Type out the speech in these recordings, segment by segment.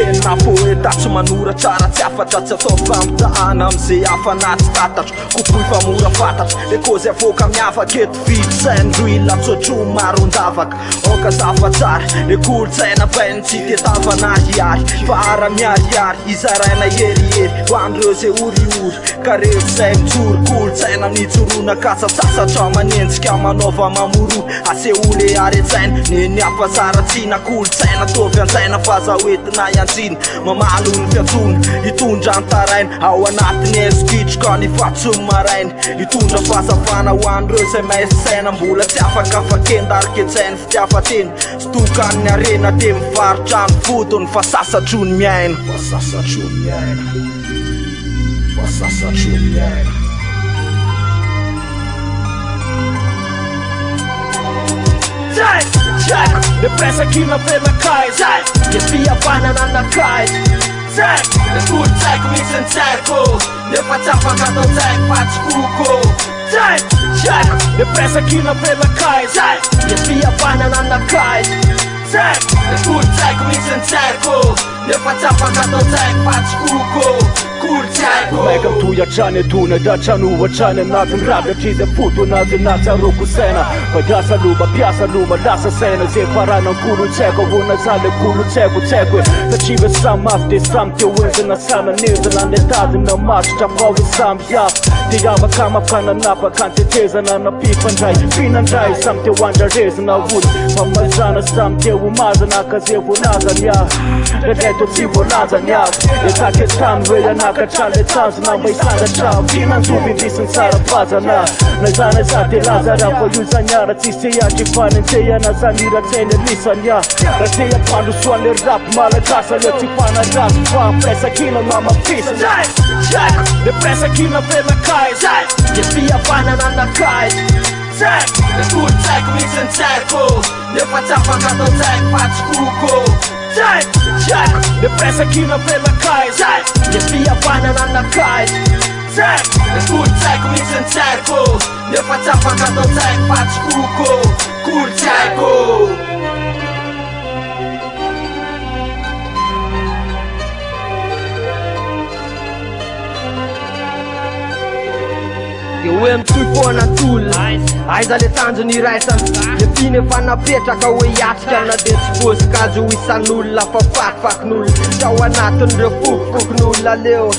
Tena poeta tsy manoratra raha tsy afatra tsy atao famitahana amizay hafana tsy tatatra kopoy fa mora fantatra le kozy avoaka miavaka eto vitsainy roila tsotro maro ndavaka oka zafatsara le kolotsaina vainy tsy tetavana ariary fa ara miariary izaraina herihery ho andreo zay oriori ka rehetzay mitsory kolotsaina mitsorona katsasasatra manenjika manaova mamoro aseole aretsaina neny afazara tsina kolotsaina tovy anjaina faza oetina ianjina mamalo ny fiatsona hitondra antaraina ao anatiny ezokitroka ny fatsony maraina hitondra fahazavana ho andreo zay maesaina mbola tsy afaka fakendariketsainy fitiafatena stokan'ny arena de mivarotra ny fotony fa sasatrony miaina Jack, le presa chi la ferma kai Jack, le spia banana na kai Jack, le good Jack mix and Jacko Le faccia pagato Jack, faccio cuco Jack, le presa chi la ferma kai Jack, le spia banana na kai Jack, le good Jack mix and Jacko Le faccia pagato Jack, faccio cuco Megam tuja chane tuna da chanu wa chane natin rabia chize futu nazi naza ruku sena Pajasa luba piasa luma lasa sena Ze farana kulu cheko wuna zale kulu cheko chekwe Ta chive sam afte sam te winze na sana nirza na tazi na match chapawi sam yaf Te yava kama kana napa kante teza na na pipandrai Pinandrai sam te wanda reza na wood Mamazana sam te umaza na kaze vunaza nya Redeto tivo naza nya Etake tam weya na Kachale tanzu na maisana chao Vina nzubi ndisin sara pazana Nazana zate lazara po yuza nyara Tise ya jifane nteya na zanira tene lisanya Rateya pandu swane rap mala kasa Ya tifana ras Fam presa kina mama pisa Jack, le presa kina fema kai Jack, le fia banana na kai Jack, le good Jack mix and Jacko Le faccia pagato Jack, faccio cuco Jack, le presa chi la ferma kai Jack, le spia banana na kai Jack, le good Jack mix and Jacko Le faccia pagato Jack, faccio cuco Cool Jacko Io em tui pona tul Aiza le tanjo ni raisa Le fine fanna petraka hoe hiatrika na de tsy voasikazo isan'olona fa fakifakn'olona Sao anatin'ireo fokofokn'olona leo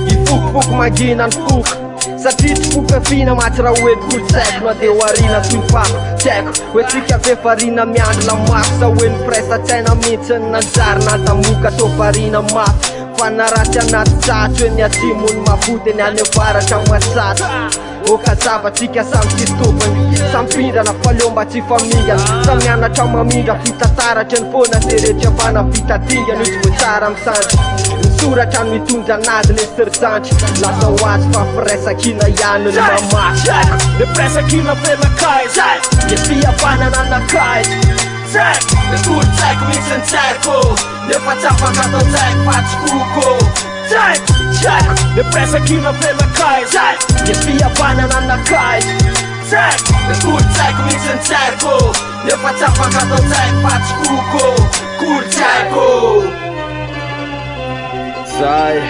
Ifokofoko mangina ny foko Satria tsy fokafina matsy raha hoe kolotsaiko na de ho arina toy ny fako Tiaiko hoe tsika vefarina miandro la mafy Sa hoe ny presa-tsaina mihitsy ny nanjary nantamoka tô farina mafy Fa na ratsy anaty tsatso hoe ny atsimo ny mafoty ny any avaratra matsatso Oka zavatsika samy tsisy topany Sampindrana faleo mba tsy famingana Samy mianatra mamindra fitataratra ny fona Ze rehetra vana fitatingana Izy voa tsara misandry Misoratra no mitondra anazy le serjantry Lasa ho azy fa firesakina ihany ny mamasy Jack, le presakina ferma kai Jack, le fia banana na kai Jack, le good Jack mix and Jacko Le faccia pagato Jack, faccio cuco Jack, le presakina ferma kai Jack, le fia banana na kai Jack, le good Jack mix and Jacko Le faccia pagato Jack, faccio cuco Cool Jacko Zay,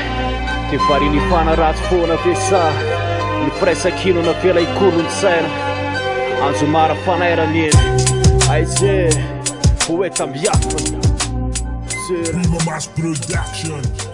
te farini fana ratsy fona vesa Ny presakino na vela i kolon-tsaina Anjo mara fanairany eny Aize, POETA MIAFINA MAMASO production